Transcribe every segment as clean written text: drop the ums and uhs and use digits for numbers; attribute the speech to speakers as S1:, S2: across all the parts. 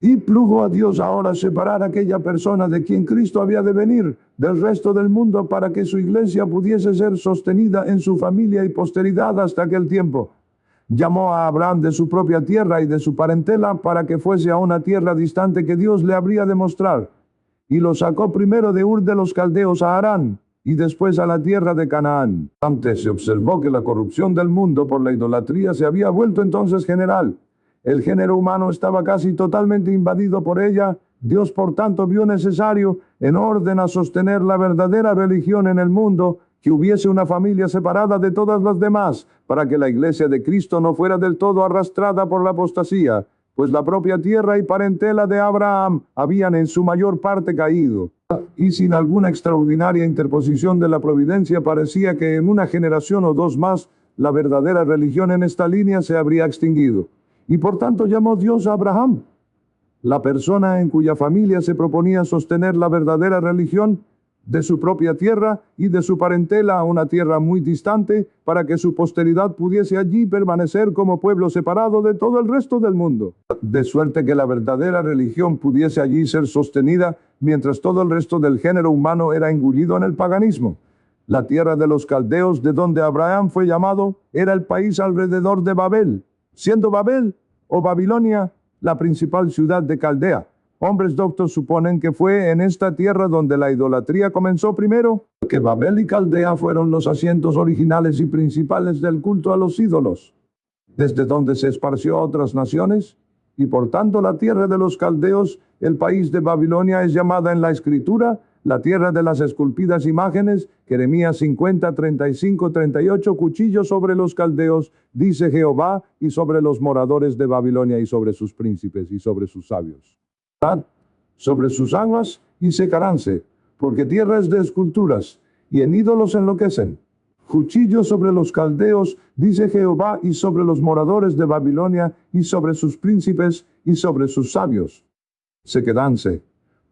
S1: Y plugo a Dios ahora separar a aquella persona de quien Cristo había de venir del resto del mundo para que su iglesia pudiese ser sostenida en su familia y posteridad hasta aquel tiempo. Llamó a Abraham de su propia tierra y de su parentela para que fuese a una tierra distante que Dios le habría de mostrar. Y lo sacó primero de Ur de los Caldeos a Harán, y después a la tierra de Canaán. Antes se observó que la corrupción del mundo por la idolatría se había vuelto entonces general. El género humano estaba casi totalmente invadido por ella. Dios, por tanto, vio necesario, en orden a sostener la verdadera religión en el mundo, que hubiese una familia separada de todas las demás, para que la iglesia de Cristo no fuera del todo arrastrada por la apostasía, pues la propia tierra y parentela de Abraham habían en su mayor parte caído. Y sin alguna extraordinaria interposición de la providencia, parecía que en una generación o dos más, la verdadera religión en esta línea se habría extinguido. Y por tanto llamó Dios a Abraham, la persona en cuya familia se proponía sostener la verdadera religión, de su propia tierra y de su parentela a una tierra muy distante, para que su posteridad pudiese allí permanecer como pueblo separado de todo el resto del mundo. De suerte que la verdadera religión pudiese allí ser sostenida, mientras todo el resto del género humano era engullido en el paganismo. La tierra de los caldeos, de donde Abraham fue llamado, era el país alrededor de Babel, siendo Babel o Babilonia la principal ciudad de Caldea. Hombres doctos suponen que fue en esta tierra donde la idolatría comenzó primero, que Babel y Caldea fueron los asientos originales y principales del culto a los ídolos, desde donde se esparció a otras naciones, y por tanto la tierra de los caldeos, el país de Babilonia, es llamada en la Escritura la tierra de las esculpidas imágenes. Jeremías 50, 35, 38, cuchillo sobre los caldeos, dice Jehová, y sobre los moradores de Babilonia, y sobre sus príncipes, y sobre sus sabios. Sobre sus aguas, y secaránse, porque tierra es de esculturas, y en ídolos enloquecen. Cuchillo sobre los caldeos, dice Jehová, y sobre los moradores de Babilonia, y sobre sus príncipes, y sobre sus sabios. Sequedanse,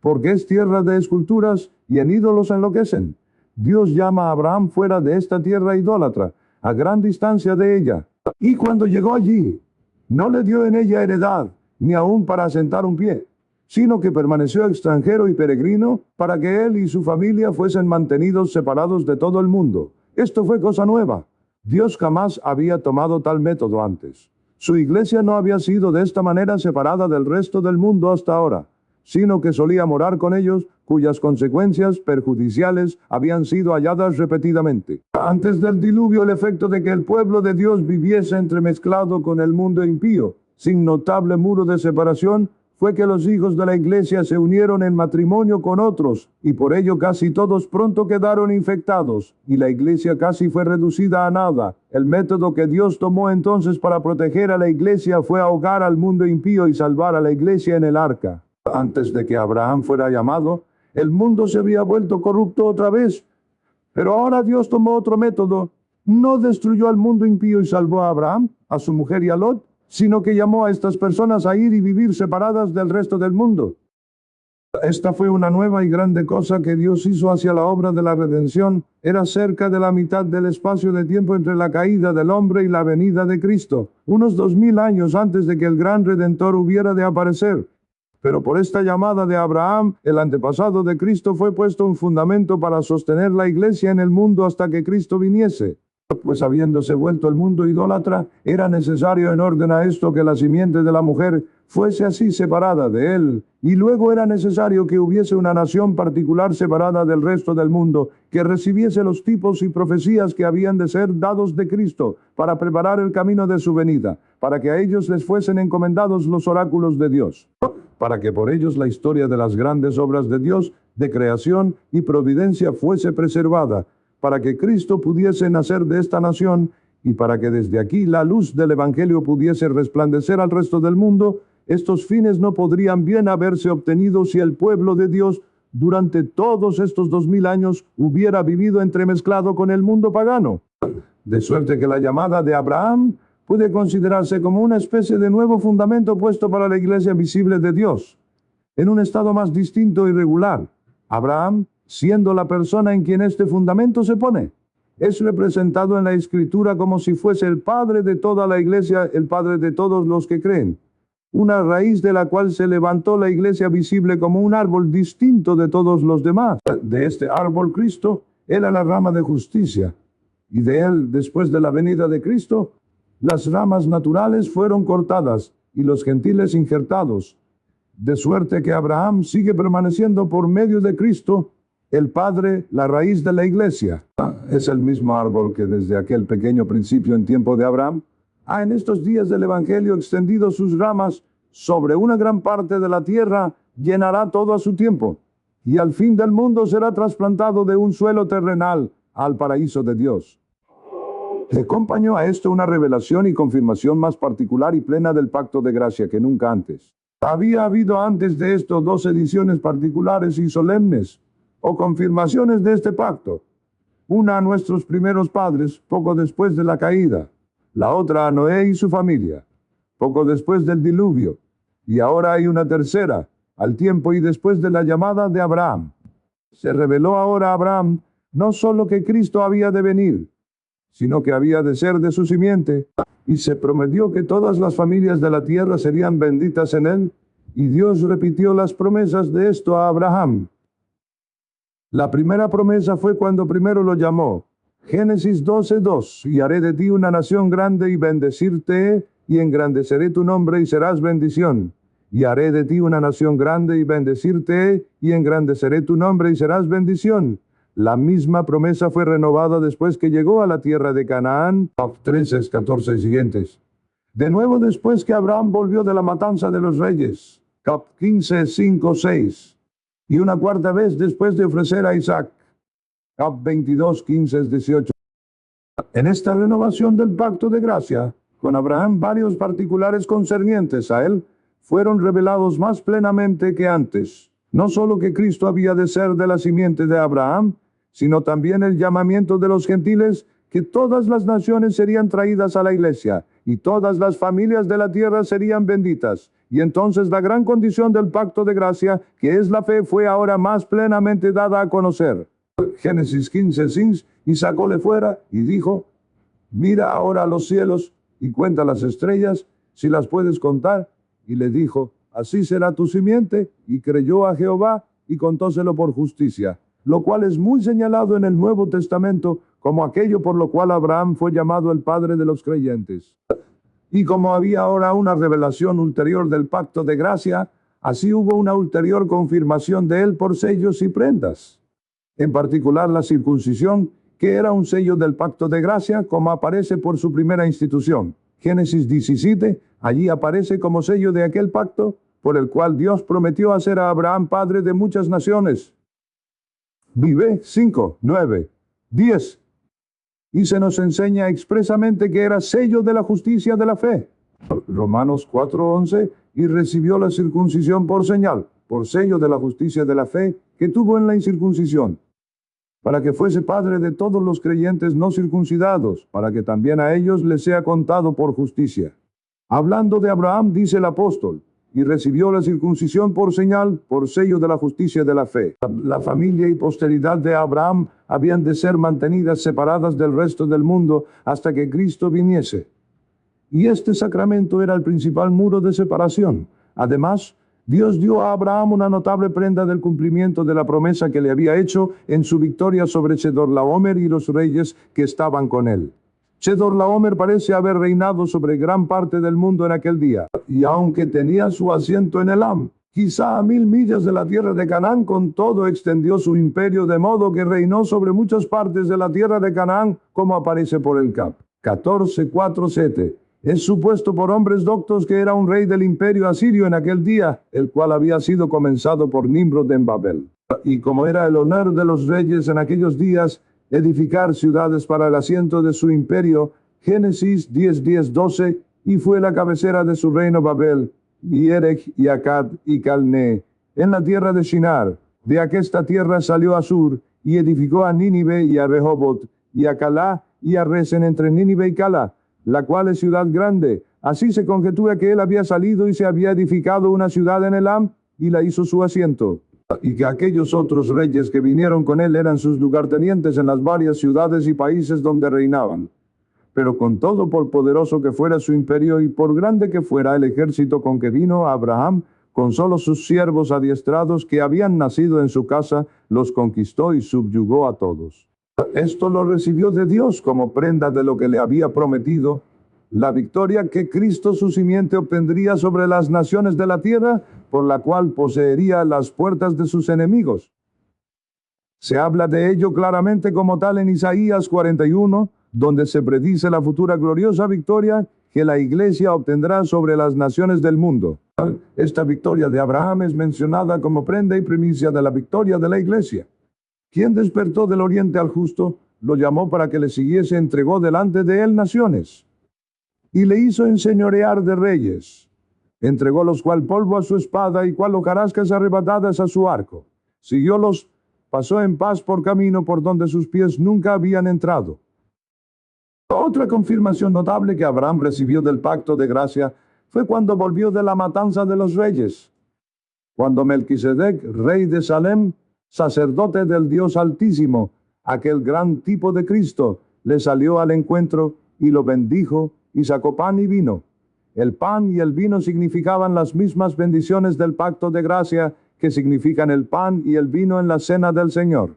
S1: porque es tierra de esculturas, y en ídolos enloquecen. Dios llama a Abraham fuera de esta tierra idólatra, a gran distancia de ella. Y cuando llegó allí, no le dio en ella heredad, ni aun para asentar un pie, sino que permaneció extranjero y peregrino, para que él y su familia fuesen mantenidos separados de todo el mundo. Esto fue cosa nueva. Dios jamás había tomado tal método antes. Su iglesia no había sido de esta manera separada del resto del mundo hasta ahora, sino que solía morar con ellos, cuyas consecuencias perjudiciales habían sido halladas repetidamente. Antes del diluvio, el efecto de que el pueblo de Dios viviese entremezclado con el mundo impío, sin notable muro de separación, fue que los hijos de la iglesia se unieron en matrimonio con otros, y por ello casi todos pronto quedaron infectados, y la iglesia casi fue reducida a nada. El método que Dios tomó entonces para proteger a la iglesia fue ahogar al mundo impío y salvar a la iglesia en el arca. Antes de que Abraham fuera llamado, el mundo se había vuelto corrupto otra vez, pero ahora Dios tomó otro método. No destruyó al mundo impío y salvó a Abraham, a su mujer y a Lot, sino que llamó a estas personas a ir y vivir separadas del resto del mundo. Esta fue una nueva y grande cosa que Dios hizo hacia la obra de la redención. Era cerca de la mitad del espacio de tiempo entre la caída del hombre y la venida de Cristo, unos 2000 años antes de que el gran Redentor hubiera de aparecer. Pero por esta llamada de Abraham, el antepasado de Cristo, fue puesto un fundamento para sostener la iglesia en el mundo hasta que Cristo viniese. Pues habiéndose vuelto el mundo idólatra, era necesario en orden a esto que la simiente de la mujer fuese así separada de él, y luego era necesario que hubiese una nación particular separada del resto del mundo, que recibiese los tipos y profecías que habían de ser dados de Cristo, para preparar el camino de su venida, para que a ellos les fuesen encomendados los oráculos de Dios, para que por ellos la historia de las grandes obras de Dios, de creación y providencia fuese preservada, para que Cristo pudiese nacer de esta nación, y para que desde aquí la luz del Evangelio pudiese resplandecer al resto del mundo. Estos fines no podrían bien haberse obtenido si el pueblo de Dios durante todos estos 2000 años hubiera vivido entremezclado con el mundo pagano. De suerte que la llamada de Abraham puede considerarse como una especie de nuevo fundamento puesto para la iglesia visible de Dios, en un estado más distinto y regular. Abraham, siendo la persona en quien este fundamento se pone, es representado en la Escritura como si fuese el padre de toda la iglesia, el padre de todos los que creen. una raíz de la cual se levantó la iglesia visible como un árbol distinto de todos los demás. De este árbol Cristo era la rama de justicia, y de él, después de la venida de Cristo, las ramas naturales fueron cortadas y los gentiles injertados, de suerte que Abraham sigue permaneciendo por medio de Cristo, el Padre, la raíz de la iglesia. Es el mismo árbol que desde aquel pequeño principio en tiempo de Abraham ha en estos días del Evangelio extendido sus ramas sobre una gran parte de la tierra, llenará todo a su tiempo, y al fin del mundo será trasplantado de un suelo terrenal al paraíso de Dios. Le acompañó a esto una revelación y confirmación más particular y plena del pacto de gracia que nunca antes. Había habido antes de esto 2 ediciones particulares y solemnes, o confirmaciones de este pacto. Una a nuestros primeros padres, poco después de la caída. La otra a Noé y su familia, poco después del diluvio. Y ahora hay una tercera, al tiempo y después de la llamada de Abraham. Se reveló ahora a Abraham no solo que Cristo había de venir, sino que había de ser de su simiente, y se prometió que todas las familias de la tierra serían benditas en él, y Dios repitió las promesas de esto a Abraham. La primera promesa fue cuando primero lo llamó, Génesis 12:2, y haré de ti una nación grande y bendecirte, y engrandeceré tu nombre y serás bendición. Y haré de ti una nación grande y bendecirte, y engrandeceré tu nombre y serás bendición. La misma promesa fue renovada después que llegó a la tierra de Canaán, 13, 14 y siguientes. De nuevo después que Abraham volvió de la matanza de los reyes, cap 15, 5, 6. Y una cuarta vez después de ofrecer a Isaac, cap 22, 15, 18. En esta renovación del pacto de gracia, con Abraham varios particulares concernientes a él fueron revelados más plenamente que antes. No solo que Cristo había de ser de la simiente de Abraham, sino también el llamamiento de los gentiles, que todas las naciones serían traídas a la iglesia, y todas las familias de la tierra serían benditas. Y entonces la gran condición del pacto de gracia, que es la fe, fue ahora más plenamente dada a conocer. Génesis 15, 6, y sacóle fuera, y dijo, mira ahora a los cielos, y cuenta las estrellas, si las puedes contar. Y le dijo, así será tu simiente, y creyó a Jehová, y contóselo por justicia, lo cual es muy señalado en el Nuevo Testamento, como aquello por lo cual Abraham fue llamado el padre de los creyentes. Y como había ahora una revelación ulterior del pacto de gracia, así hubo una ulterior confirmación de él por sellos y prendas. En particular la circuncisión, que era un sello del pacto de gracia, como aparece por su primera institución. Génesis 17, allí aparece como sello de aquel pacto, por el cual Dios prometió hacer a Abraham padre de muchas naciones. Vive 5, 9, 10. Y se nos enseña expresamente que era sello de la justicia de la fe. Romanos 4:11, y recibió la circuncisión por señal, por sello de la justicia de la fe que tuvo en la incircuncisión, para que fuese padre de todos los creyentes no circuncidados, para que también a ellos les sea contado por justicia. Hablando de Abraham, dice el apóstol, y recibió la circuncisión por señal, por sello de la justicia de la fe. La familia y posteridad de Abraham habían de ser mantenidas separadas del resto del mundo hasta que Cristo viniese. Y este sacramento era el principal muro de separación. Además, Dios dio a Abraham una notable prenda del cumplimiento de la promesa que le había hecho en su victoria sobre Chedorlaomer y los reyes que estaban con él. Chedorlaomer parece haber reinado sobre gran parte del mundo en aquel día, y aunque tenía su asiento en Elam, quizá a 1000 millas de la tierra de Canaán, con todo extendió su imperio de modo que reinó sobre muchas partes de la tierra de Canaán, como aparece por el cap 14, 4, 7. Es supuesto por hombres doctos que era un rey del imperio asirio en aquel día, el cual había sido comenzado por Nimrod en Babel. Y como era el honor de los reyes en aquellos días, edificar ciudades para el asiento de su imperio, Génesis 10, 10, 12, y fue la cabecera de su reino Babel, y Erech, y Akkad, y Calné, en la tierra de Shinar. De aquesta tierra salió Asur, y edificó a Nínive y a Rehobot, y a Calá, y a Resen entre Nínive y Calá, la cual es ciudad grande. Así se conjetura que él había salido y se había edificado una ciudad en Elam, y la hizo su asiento. Y que aquellos otros reyes que vinieron con él eran sus lugartenientes en las varias ciudades y países donde reinaban. Pero con todo, por poderoso que fuera su imperio y por grande que fuera el ejército con que vino Abraham, con solo sus siervos adiestrados que habían nacido en su casa, los conquistó y subyugó a todos. Esto lo recibió de Dios como prenda de lo que le había prometido, la victoria que Cristo su simiente obtendría sobre las naciones de la tierra, por la cual poseería las puertas de sus enemigos. Se habla de ello claramente como tal en Isaías 41, donde se predice la futura gloriosa victoria que la Iglesia obtendrá sobre las naciones del mundo. Esta victoria de Abraham es mencionada como prenda y primicia de la victoria de la Iglesia. Quien despertó del oriente al justo, lo llamó para que le siguiese, entregó delante de él naciones, y le hizo enseñorear de reyes. Entregó los cual polvo a su espada y cual hojarascas arrebatadas a su arco. Siguiólos, pasó en paz por camino por donde sus pies nunca habían entrado. Otra confirmación notable que Abraham recibió del pacto de gracia fue cuando volvió de la matanza de los reyes. Cuando Melquisedec, rey de Salem, sacerdote del Dios Altísimo, aquel gran tipo de Cristo, le salió al encuentro y lo bendijo y sacó pan y vino. El pan y el vino significaban las mismas bendiciones del pacto de gracia que significan el pan y el vino en la cena del Señor.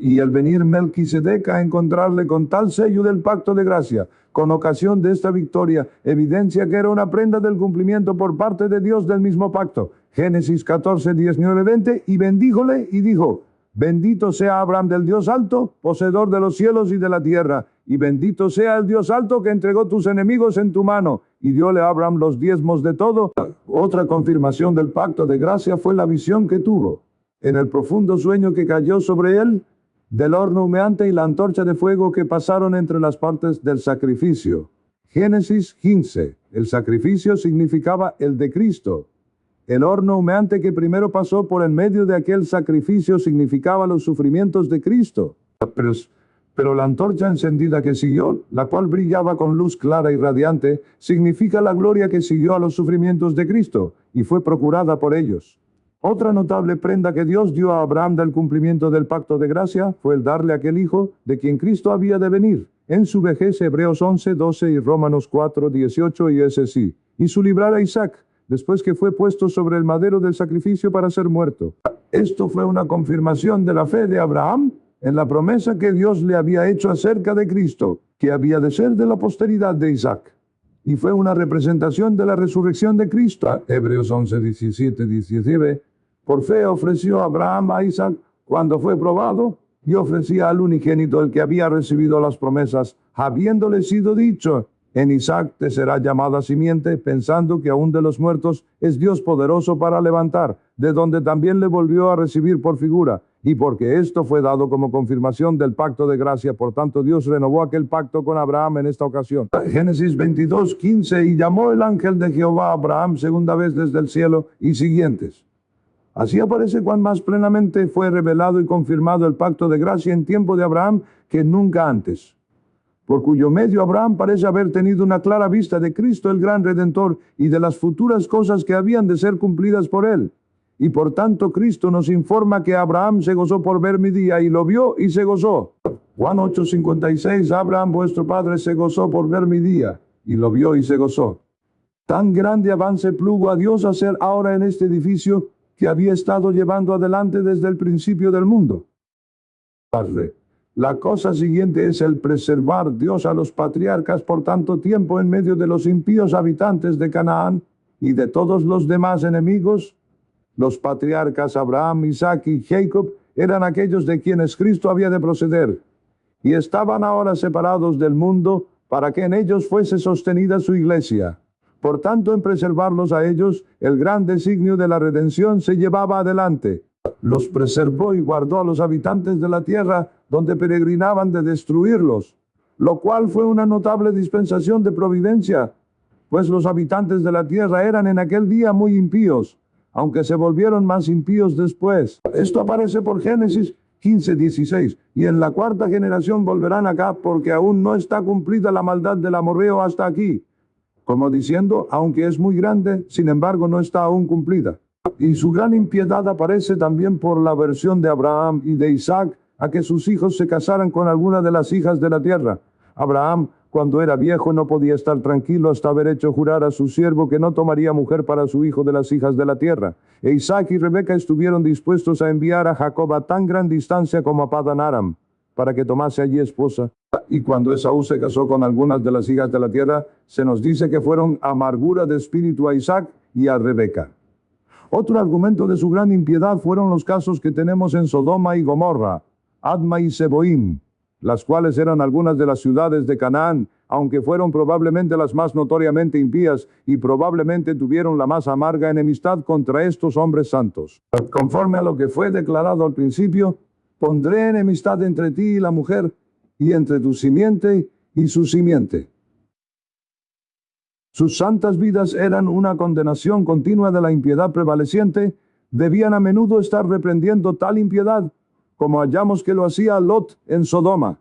S1: Y el venir Melquisedec a encontrarle con tal sello del pacto de gracia, con ocasión de esta victoria, evidencia que era una prenda del cumplimiento por parte de Dios del mismo pacto. Génesis 14, 19, 20, y bendíjole y dijo: bendito sea Abraham del Dios alto, poseedor de los cielos y de la tierra, y bendito sea el Dios alto que entregó tus enemigos en tu mano, y diole a Abraham los diezmos de todo. Otra confirmación del pacto de gracia fue la visión que tuvo, en el profundo sueño que cayó sobre él, del horno humeante y la antorcha de fuego que pasaron entre las partes del sacrificio. Génesis 15. El sacrificio significaba el de Cristo. El horno humeante que primero pasó por en medio de aquel sacrificio significaba los sufrimientos de Cristo. Pero la antorcha encendida que siguió, la cual brillaba con luz clara y radiante, significa la gloria que siguió a los sufrimientos de Cristo y fue procurada por ellos. Otra notable prenda que Dios dio a Abraham del cumplimiento del pacto de gracia fue el darle aquel hijo de quien Cristo había de venir. En su vejez, Hebreos 11, 12 y Romanos 4, 18 y ese sí. Y su librar a Isaac, después que fue puesto sobre el madero del sacrificio para ser muerto. Esto fue una confirmación de la fe de Abraham en la promesa que Dios le había hecho acerca de Cristo, que había de ser de la posteridad de Isaac. Y fue una representación de la resurrección de Cristo. Hebreos 11, 17, 19. Por fe ofreció Abraham a Isaac cuando fue probado, y ofrecía al unigénito, el que había recibido las promesas, habiéndole sido dicho: en Isaac te será llamada simiente, pensando que aún de los muertos es Dios poderoso para levantar, de donde también le volvió a recibir por figura, y porque esto fue dado como confirmación del pacto de gracia, por tanto Dios renovó aquel pacto con Abraham en esta ocasión. Génesis 22, 15, y llamó el ángel de Jehová a Abraham segunda vez desde el cielo, y siguientes. Así aparece cuán más plenamente fue revelado y confirmado el pacto de gracia en tiempo de Abraham que nunca antes, por cuyo medio Abraham parece haber tenido una clara vista de Cristo el gran Redentor y de las futuras cosas que habían de ser cumplidas por él. Y por tanto Cristo nos informa que Abraham se gozó por ver mi día, y lo vio y se gozó. Juan 8:56, Abraham vuestro padre se gozó por ver mi día, y lo vio y se gozó. Tan grande avance plugo a Dios hacer ahora en este edificio, que había estado llevando adelante desde el principio del mundo. La cosa siguiente es el preservar Dios a los patriarcas por tanto tiempo en medio de los impíos habitantes de Canaán y de todos los demás enemigos. Los patriarcas Abraham, Isaac y Jacob eran aquellos de quienes Cristo había de proceder, y estaban ahora separados del mundo para que en ellos fuese sostenida su iglesia. Por tanto, en preservarlos a ellos, el gran designio de la redención se llevaba adelante. Los preservó y guardó a los habitantes de la tierra donde peregrinaban de destruirlos, lo cual fue una notable dispensación de providencia, pues los habitantes de la tierra eran en aquel día muy impíos, aunque se volvieron más impíos después. Esto aparece por Génesis 15, 16, y en la cuarta generación volverán acá, porque aún no está cumplida la maldad del amorreo hasta aquí. Como diciendo, aunque es muy grande, sin embargo no está aún cumplida. Y su gran impiedad aparece también por la aversión de Abraham y de Isaac a que sus hijos se casaran con alguna de las hijas de la tierra. Abraham, cuando era viejo, no podía estar tranquilo hasta haber hecho jurar a su siervo que no tomaría mujer para su hijo de las hijas de la tierra. E Isaac y Rebeca estuvieron dispuestos a enviar a Jacob a tan gran distancia como a Padan Aram, para que tomase allí esposa. Y cuando Esaú se casó con algunas de las hijas de la tierra, se nos dice que fueron amargura de espíritu a Isaac y a Rebeca. Otro argumento de su gran impiedad fueron los casos que tenemos en Sodoma y Gomorra, Adma y Seboim, las cuales eran algunas de las ciudades de Canaán, aunque fueron probablemente las más notoriamente impías y probablemente tuvieron la más amarga enemistad contra estos hombres santos. Conforme a lo que fue declarado al principio, pondré enemistad entre ti y la mujer, y entre tu simiente y su simiente. Sus santas vidas eran una condenación continua de la impiedad prevaleciente, debían a menudo estar reprendiendo tal impiedad, como hallamos que lo hacía Lot en Sodoma,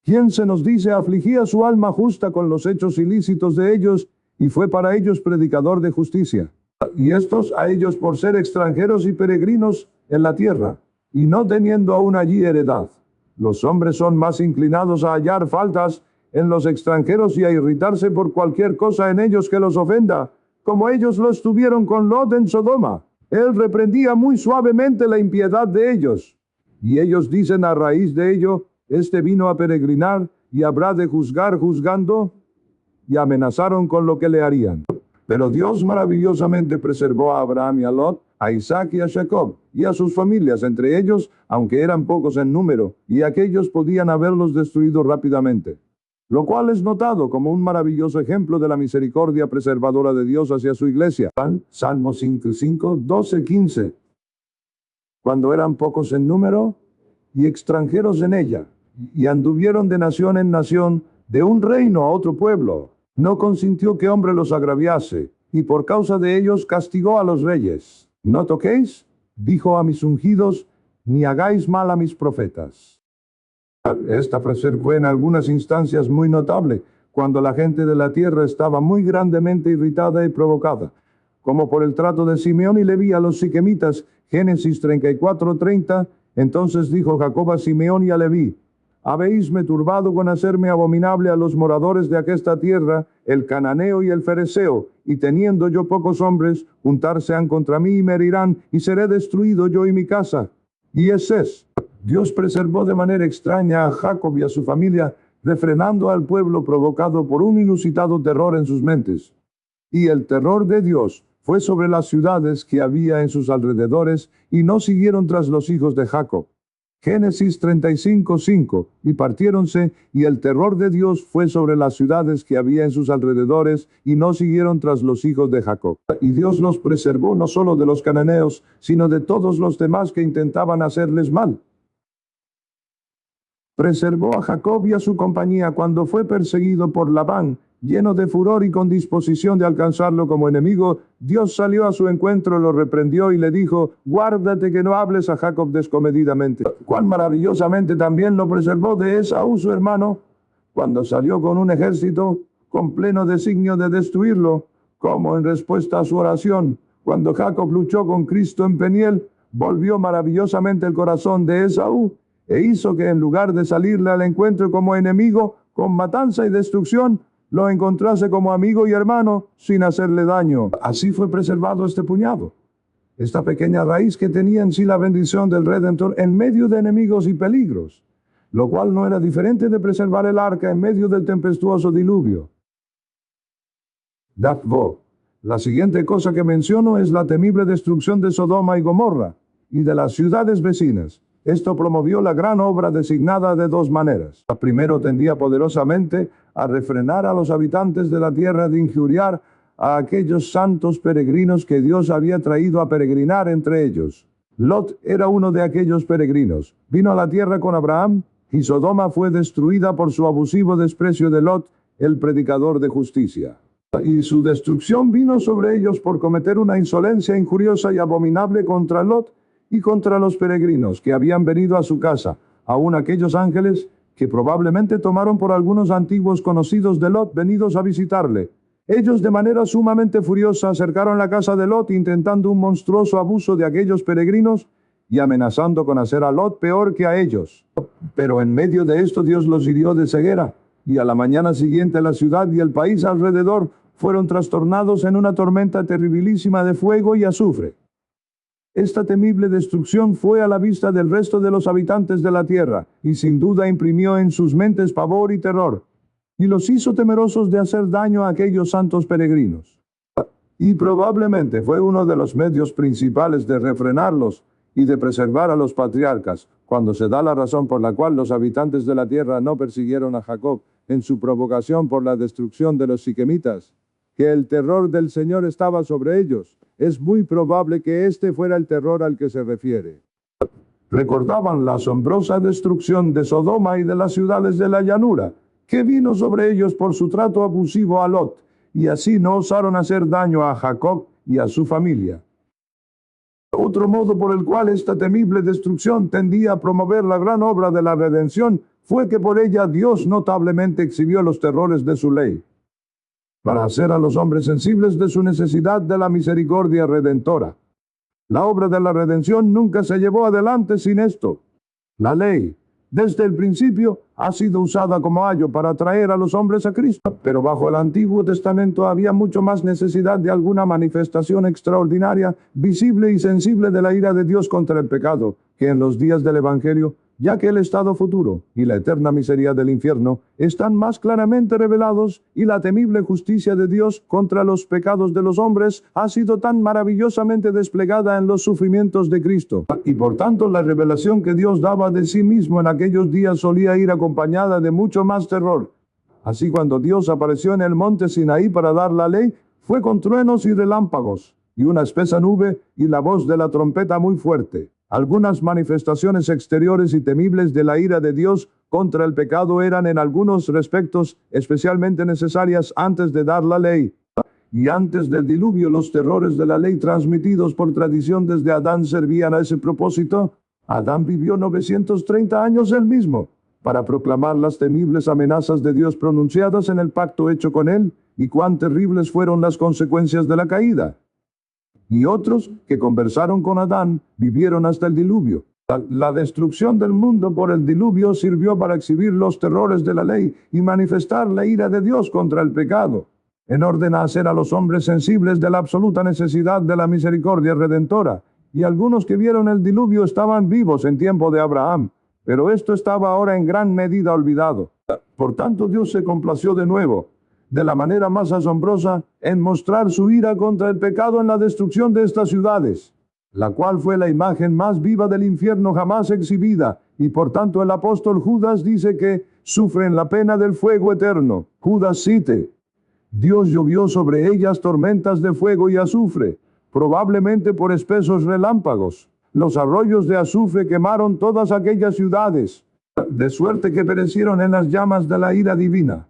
S1: quien se nos dice afligía su alma justa con los hechos ilícitos de ellos, y fue para ellos predicador de justicia. Y estos a ellos por ser extranjeros y peregrinos en la tierra, y no teniendo aún allí heredad. Los hombres son más inclinados a hallar faltas en los extranjeros y a irritarse por cualquier cosa en ellos que los ofenda, como ellos lo estuvieron con Lot en Sodoma. Él reprendía muy suavemente la impiedad de ellos. Y ellos dicen a raíz de ello, este vino a peregrinar y habrá de juzgar juzgando, y amenazaron con lo que le harían. Pero Dios maravillosamente preservó a Abraham y a Lot, a Isaac y a Jacob, y a sus familias entre ellos, aunque eran pocos en número, y aquellos podían haberlos destruido rápidamente. Lo cual es notado como un maravilloso ejemplo de la misericordia preservadora de Dios hacia su iglesia. Salmo 5, 12, 15. Cuando eran pocos en número y extranjeros en ella, y anduvieron de nación en nación, de un reino a otro pueblo, no consintió que hombre los agraviase, y por causa de ellos castigó a los reyes. No toquéis, dijo a mis ungidos, ni hagáis mal a mis profetas. Esta frase fue en algunas instancias muy notable, cuando la gente de la tierra estaba muy grandemente irritada y provocada, como por el trato de Simeón y Leví a los siquemitas, Génesis 34:30, entonces dijo Jacob a Simeón y a Leví, habéisme turbado con hacerme abominable a los moradores de aquesta tierra, el cananeo y el fereceo, y teniendo yo pocos hombres, juntarse han contra mí y me herirán, y seré destruido yo y mi casa. Y es. Dios preservó de manera extraña a Jacob y a su familia, refrenando al pueblo provocado por un inusitado terror en sus mentes. Y el terror de Dios fue sobre las ciudades que había en sus alrededores, y no siguieron tras los hijos de Jacob. Génesis 35:5, y partiéronse, y el terror de Dios fue sobre las ciudades que había en sus alrededores, y no siguieron tras los hijos de Jacob. Y Dios los preservó no solo de los cananeos, sino de todos los demás que intentaban hacerles mal. Preservó a Jacob y a su compañía cuando fue perseguido por Labán, lleno de furor y con disposición de alcanzarlo como enemigo. Dios salió a su encuentro, lo reprendió y le dijo, guárdate que no hables a Jacob descomedidamente. Cuán maravillosamente también lo preservó de Esaú su hermano, cuando salió con un ejército con pleno designio de destruirlo, como en respuesta a su oración, cuando Jacob luchó con Cristo en Peniel, volvió maravillosamente el corazón de Esaú, e hizo que en lugar de salirle al encuentro como enemigo, con matanza y destrucción, lo encontrase como amigo y hermano, sin hacerle daño. Así fue preservado este puñado, esta pequeña raíz que tenía en sí la bendición del Redentor en medio de enemigos y peligros, lo cual no era diferente de preservar el arca en medio del tempestuoso diluvio. La siguiente cosa que menciono es la temible destrucción de Sodoma y Gomorra, y de las ciudades vecinas. Esto promovió la gran obra designada de dos maneras. Primero, tendía poderosamente a refrenar a los habitantes de la tierra de injuriar a aquellos santos peregrinos que Dios había traído a peregrinar entre ellos. Lot era uno de aquellos peregrinos. Vino a la tierra con Abraham, y Sodoma fue destruida por su abusivo desprecio de Lot, el predicador de justicia. Y su destrucción vino sobre ellos por cometer una insolencia injuriosa y abominable contra Lot, y contra los peregrinos que habían venido a su casa, aun aquellos ángeles que probablemente tomaron por algunos antiguos conocidos de Lot venidos a visitarle. Ellos de manera sumamente furiosa acercaron la casa de Lot intentando un monstruoso abuso de aquellos peregrinos y amenazando con hacer a Lot peor que a ellos. Pero en medio de esto Dios los hirió de ceguera, y a la mañana siguiente la ciudad y el país alrededor fueron trastornados en una tormenta terribilísima de fuego y azufre. Esta temible destrucción fue a la vista del resto de los habitantes de la tierra, y sin duda imprimió en sus mentes pavor y terror, y los hizo temerosos de hacer daño a aquellos santos peregrinos. Y probablemente fue uno de los medios principales de refrenarlos y de preservar a los patriarcas, cuando se da la razón por la cual los habitantes de la tierra no persiguieron a Jacob en su provocación por la destrucción de los siquemitas, que el terror del Señor estaba sobre ellos. Es muy probable que este fuera el terror al que se refiere. Recordaban la asombrosa destrucción de Sodoma y de las ciudades de la llanura, que vino sobre ellos por su trato abusivo a Lot, y así no osaron hacer daño a Jacob y a su familia. Otro modo por el cual esta temible destrucción tendía a promover la gran obra de la redención fue que por ella Dios notablemente exhibió los terrores de su ley, para hacer a los hombres sensibles de su necesidad de la misericordia redentora. La obra de la redención nunca se llevó adelante sin esto. La ley, desde el principio, ha sido usada como ayo para atraer a los hombres a Cristo, pero bajo el Antiguo Testamento había mucho más necesidad de alguna manifestación extraordinaria, visible y sensible de la ira de Dios contra el pecado, que en los días del Evangelio, ya que el estado futuro y la eterna miseria del infierno están más claramente revelados y la temible justicia de Dios contra los pecados de los hombres ha sido tan maravillosamente desplegada en los sufrimientos de Cristo. Y por tanto la revelación que Dios daba de sí mismo en aquellos días solía ir acompañada de mucho más terror. Así cuando Dios apareció en el monte Sinaí para dar la ley, fue con truenos y relámpagos, y una espesa nube y la voz de la trompeta muy fuerte. Algunas manifestaciones exteriores y temibles de la ira de Dios contra el pecado eran en algunos respectos especialmente necesarias antes de dar la ley. Y antes del diluvio los terrores de la ley transmitidos por tradición desde Adán servían a ese propósito. Adán vivió 930 años él mismo para proclamar las temibles amenazas de Dios pronunciadas en el pacto hecho con él y cuán terribles fueron las consecuencias de la caída. Y otros que conversaron con Adán vivieron hasta el diluvio. La destrucción del mundo por el diluvio sirvió para exhibir los terrores de la ley y manifestar la ira de Dios contra el pecado, en orden a hacer a los hombres sensibles de la absoluta necesidad de la misericordia redentora. Y algunos que vieron el diluvio estaban vivos en tiempo de Abraham, pero esto estaba ahora en gran medida olvidado. Por tanto, Dios se complació de nuevo, de la manera más asombrosa, en mostrar su ira contra el pecado en la destrucción de estas ciudades, la cual fue la imagen más viva del infierno jamás exhibida, y por tanto el apóstol Judas dice que sufren la pena del fuego eterno. Judas cite: Dios llovió sobre ellas tormentas de fuego y azufre, probablemente por espesos relámpagos. Los arroyos de azufre quemaron todas aquellas ciudades, de suerte que perecieron en las llamas de la ira divina.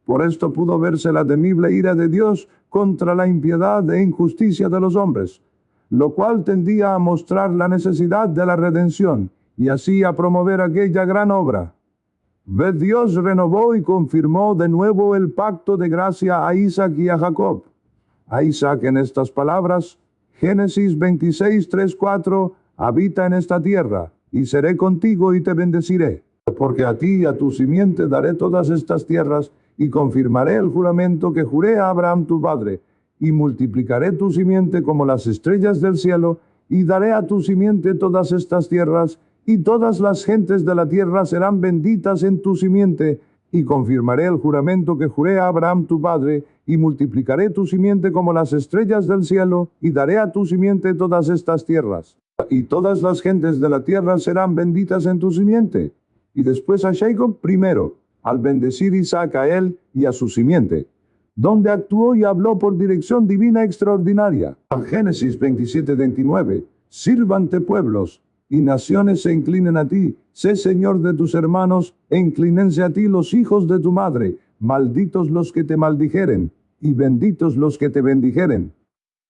S1: Por esto pudo verse la temible ira de Dios contra la impiedad e injusticia de los hombres, lo cual tendía a mostrar la necesidad de la redención, y así a promover aquella gran obra. Ved, Dios renovó y confirmó de nuevo el pacto de gracia a Isaac y a Jacob. A Isaac en estas palabras, Génesis 26, 3, 4, habita en esta tierra, y seré contigo y te bendeciré, porque a ti y a tu simiente daré todas estas tierras, y confirmaré el juramento que juré a Abraham tu padre, y multiplicaré tu simiente como las estrellas del cielo, y daré a tu simiente todas estas tierras, y todas las gentes de la tierra serán benditas en tu simiente, y confirmaré el juramento que juré a Abraham tu padre, y multiplicaré tu simiente como las estrellas del cielo, y daré a tu simiente todas estas tierras. Y todas las gentes de la tierra serán benditas en tu simiente. Y después a Jacob primero, al bendecir Isaac a él y a su simiente, donde actuó y habló por dirección divina extraordinaria. Génesis 27, 29. Sírvante pueblos, y naciones se inclinen a ti. Sé Señor de tus hermanos, e inclínense a ti los hijos de tu madre. Malditos los que te maldijeren, y benditos los que te bendijeren.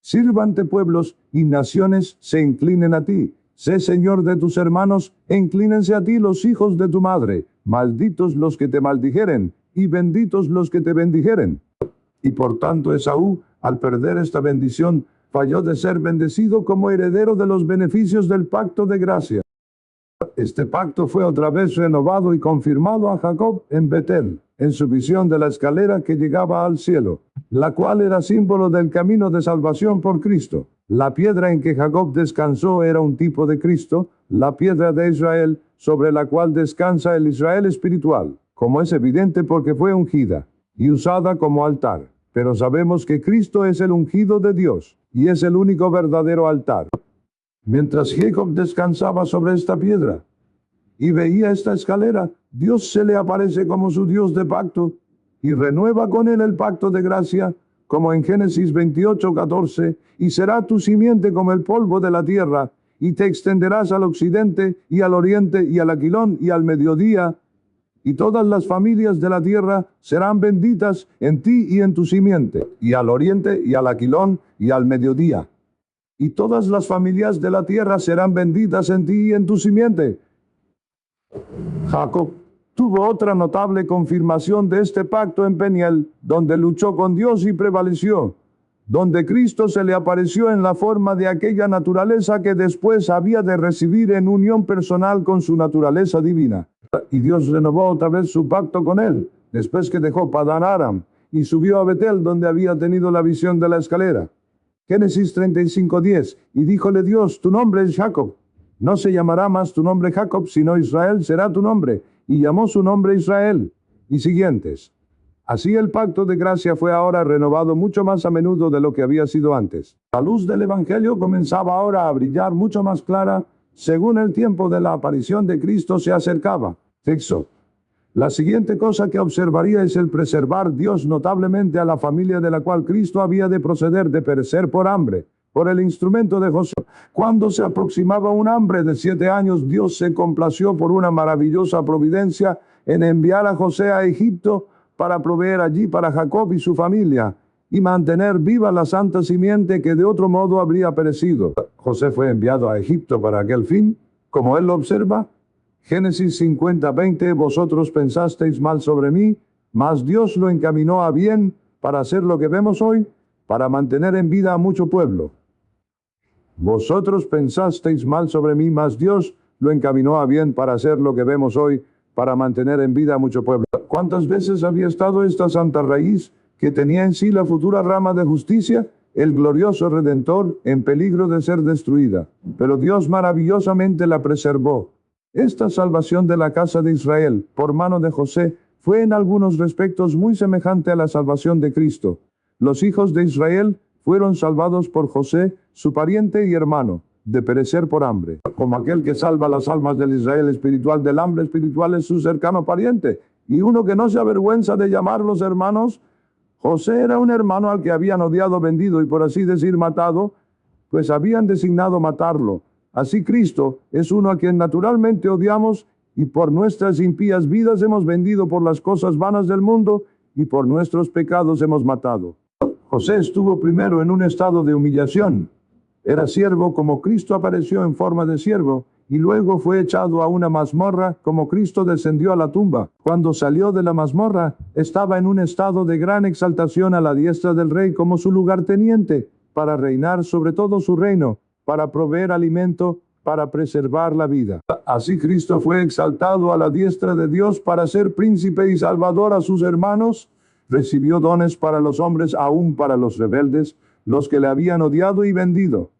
S1: Sírvante pueblos, y naciones se inclinen a ti. Sé Señor de tus hermanos, e inclínense a ti los hijos de tu madre. Malditos los que te maldijeren, y benditos los que te bendijeren. Y por tanto Esaú, al perder esta bendición, falló de ser bendecido como heredero de los beneficios del pacto de gracia. Este pacto fue otra vez renovado y confirmado a Jacob en Betel. en su visión de la escalera que llegaba al cielo, la cual era símbolo del camino de salvación por Cristo. La piedra en que Jacob descansó era un tipo de Cristo, la piedra de Israel, sobre la cual descansa el Israel espiritual, como es evidente porque fue ungida y usada como altar. Pero sabemos que Cristo es el ungido de Dios, y es el único verdadero altar. Mientras Jacob descansaba sobre esta piedra y veía esta escalera, Dios se le aparece como su Dios de pacto y renueva con él el pacto de gracia, como en Génesis 28:14, y será tu simiente como el polvo de la tierra, y te extenderás al occidente y al oriente y al aquilón y al mediodía, y todas las familias de la tierra serán benditas en ti y en tu simiente, y al oriente y al aquilón y al mediodía. Y todas las familias de la tierra serán benditas en ti y en tu simiente. Jacob tuvo otra notable confirmación de este pacto en Peniel, donde luchó con Dios y prevaleció, donde Cristo se le apareció en la forma de aquella naturaleza que después había de recibir en unión personal con su naturaleza divina. Y Dios renovó otra vez su pacto con él, después que dejó Padán Aram y subió a Betel, donde había tenido la visión de la escalera. Génesis 35:10, y díjole Dios, tu nombre es Jacob, no se llamará más tu nombre Jacob, sino Israel será tu nombre, y llamó su nombre Israel, y siguientes. Así el pacto de gracia fue ahora renovado mucho más a menudo de lo que había sido antes. La luz del Evangelio comenzaba ahora a brillar mucho más clara, según el tiempo de la aparición de Cristo se acercaba. Texto. La siguiente cosa que observaría es el preservar Dios notablemente a la familia de la cual Cristo había de proceder de perecer por hambre, por el instrumento de José. Cuando se aproximaba un hambre de 7 años, Dios se complació por una maravillosa providencia en enviar a José a Egipto para proveer allí para Jacob y su familia, y mantener viva la santa simiente que de otro modo habría perecido. José fue enviado a Egipto para aquel fin, como él lo observa. Génesis 50:20, vosotros pensasteis mal sobre mí, mas Dios lo encaminó a bien para hacer lo que vemos hoy, para mantener en vida a mucho pueblo. Vosotros pensasteis mal sobre mí, mas Dios lo encaminó a bien para hacer lo que vemos hoy, para mantener en vida a mucho pueblo. ¿Cuántas veces había estado esta santa raíz que tenía en sí la futura rama de justicia, el glorioso Redentor, en peligro de ser destruida? Pero Dios maravillosamente la preservó. Esta salvación de la casa de Israel, por mano de José, fue en algunos respectos muy semejante a la salvación de Cristo. Los hijos de Israel fueron salvados por José, su pariente y hermano, de perecer por hambre. Como aquel que salva las almas del Israel espiritual del hambre espiritual es su cercano pariente, y uno que no se avergüenza de llamarlos hermanos. José era un hermano al que habían odiado, vendido y por así decir matado, pues habían designado matarlo. Así Cristo es uno a quien naturalmente odiamos y por nuestras impías vidas hemos vendido por las cosas vanas del mundo y por nuestros pecados hemos matado. José estuvo primero en un estado de humillación. Era siervo como Cristo apareció en forma de siervo y luego fue echado a una mazmorra como Cristo descendió a la tumba. Cuando salió de la mazmorra estaba en un estado de gran exaltación a la diestra del rey como su lugarteniente para reinar sobre todo su reino, para proveer alimento, para preservar la vida. Así Cristo fue exaltado a la diestra de Dios para ser príncipe y salvador a sus hermanos. Recibió dones para los hombres, aún para los rebeldes, los que le habían odiado y vendido.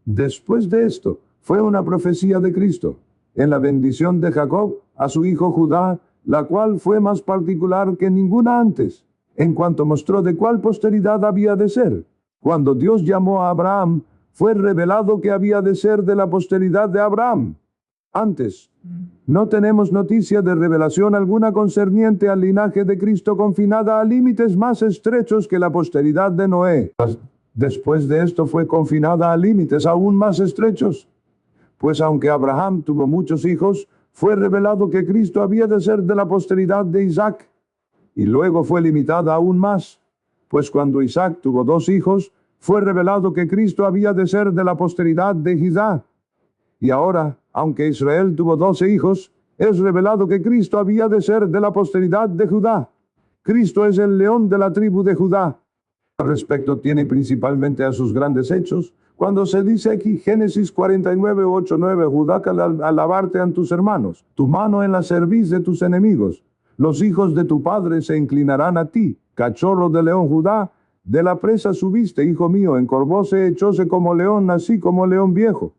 S1: Después de esto, fue una profecía de Cristo, en la bendición de Jacob a su hijo Judá, la cual fue más particular que ninguna antes, en cuanto mostró de cuál posteridad había de ser. Cuando Dios llamó a Abraham, fue revelado que había de ser de la posteridad de Abraham. Antes, no tenemos noticia de revelación alguna concerniente al linaje de Cristo confinada a límites más estrechos que la posteridad de Noé. Después de esto fue confinada a límites aún más estrechos, pues aunque Abraham tuvo muchos hijos, fue revelado que Cristo había de ser de la posteridad de Isaac, y luego fue limitada aún más, pues cuando Isaac tuvo 2 hijos, fue revelado que Cristo había de ser de la posteridad de Judá. Y ahora, aunque Israel tuvo 12 hijos, es revelado que Cristo había de ser de la posteridad de Judá. Cristo es el león de la tribu de Judá. Respecto tiene principalmente a sus grandes hechos, cuando se dice aquí Génesis 49:8-9, Judá, al alabarte a tus hermanos, tu mano en la cerviz de tus enemigos. Los hijos de tu padre se inclinarán a ti, cachorro de león Judá. De la presa subiste, hijo mío, encorvóse, echóse como león, así como león viejo.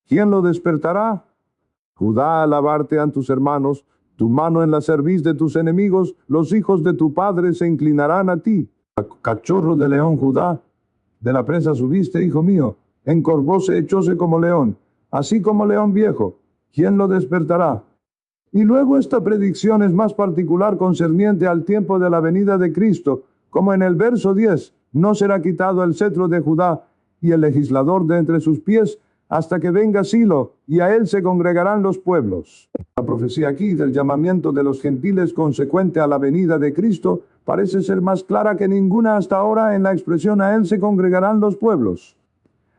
S1: ¿Quién lo despertará? Judá, alabarte a tus hermanos, tu mano en la cerviz de tus enemigos, los hijos de tu padre se inclinarán a ti. Cachorro de león Judá, de la presa subiste, hijo mío, encorvóse, echóse como león, así como león viejo. ¿Quién lo despertará? Y luego esta predicción es más particular concerniente al tiempo de la venida de Cristo, como en el verso 10, no será quitado el cetro de Judá y el legislador de entre sus pies, hasta que venga Silo, y a él se congregarán los pueblos. La profecía aquí del llamamiento de los gentiles consecuente a la venida de Cristo parece ser más clara que ninguna hasta ahora en la expresión a él se congregarán los pueblos.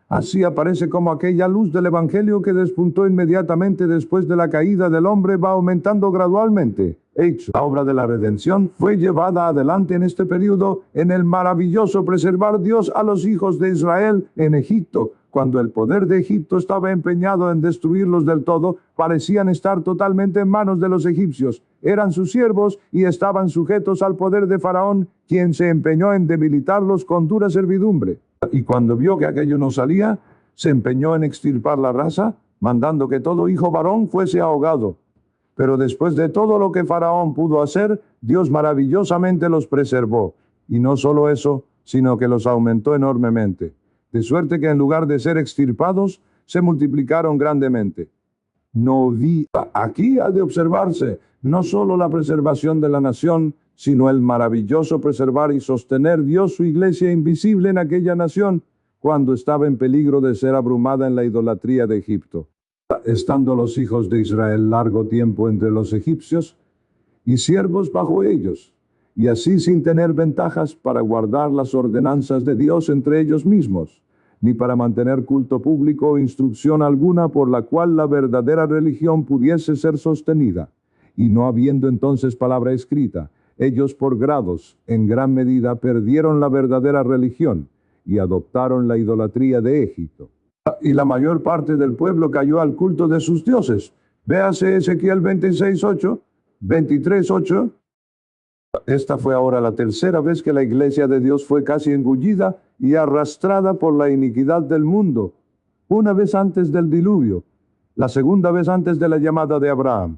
S1: Así aparece como aquella luz del Evangelio que despuntó inmediatamente después de la caída del hombre va aumentando gradualmente. Hecho, la obra de la redención fue llevada adelante en este periodo en el maravilloso preservar Dios a los hijos de Israel en Egipto. Cuando el poder de Egipto estaba empeñado en destruirlos del todo, parecían estar totalmente en manos de los egipcios. Eran sus siervos y estaban sujetos al poder de Faraón, quien se empeñó en debilitarlos con dura servidumbre. Y cuando vio que aquello no salía, se empeñó en extirpar la raza, mandando que todo hijo varón fuese ahogado. Pero después de todo lo que Faraón pudo hacer, Dios maravillosamente los preservó. Y no solo eso, sino que los aumentó enormemente. De suerte que en lugar de ser extirpados, se multiplicaron grandemente. Aquí ha de observarse no solo la preservación de la nación, sino el maravilloso preservar y sostener Dios su iglesia invisible en aquella nación, cuando estaba en peligro de ser abrumada en la idolatría de Egipto. Estando los hijos de Israel largo tiempo entre los egipcios, y siervos bajo ellos, y así sin tener ventajas para guardar las ordenanzas de Dios entre ellos mismos, ni para mantener culto público o instrucción alguna por la cual la verdadera religión pudiese ser sostenida, y no habiendo entonces palabra escrita, ellos por grados, en gran medida, perdieron la verdadera religión y adoptaron la idolatría de Egipto. Y la mayor parte del pueblo cayó al culto de sus dioses. Véase Ezequiel 26:8, 23:8. Esta fue ahora la tercera vez que la iglesia de Dios fue casi engullida y arrastrada por la iniquidad del mundo. Una vez antes del diluvio, la segunda vez antes de la llamada de Abraham.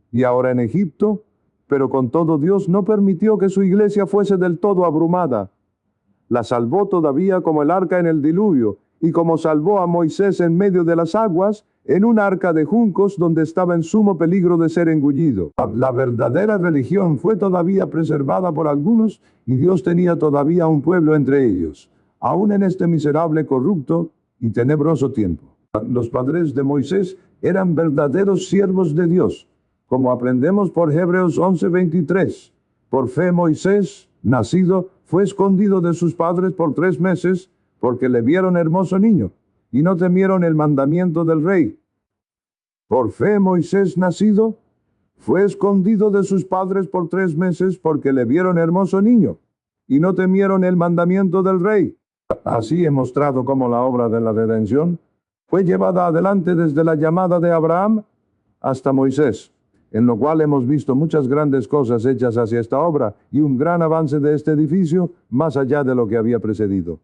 S1: Y ahora en Egipto, pero con todo Dios no permitió que su iglesia fuese del todo abrumada. La salvó todavía como el arca en el diluvio, y como salvó a Moisés en medio de las aguas, en un arca de juncos donde estaba en sumo peligro de ser engullido. La verdadera religión fue todavía preservada por algunos, y Dios tenía todavía un pueblo entre ellos, aún en este miserable, corrupto y tenebroso tiempo. Los padres de Moisés eran verdaderos siervos de Dios, como aprendemos por Hebreos 11:23. Por fe Moisés, nacido, fue escondido de sus padres por 3 meses, porque le vieron hermoso niño, y no temieron el mandamiento del rey. Por fe Moisés, nacido, fue escondido de sus padres por 3 meses, porque le vieron hermoso niño, y no temieron el mandamiento del rey. Así he mostrado cómo la obra de la redención fue llevada adelante desde la llamada de Abraham hasta Moisés, en lo cual hemos visto muchas grandes cosas hechas hacia esta obra y un gran avance de este edificio más allá de lo que había precedido.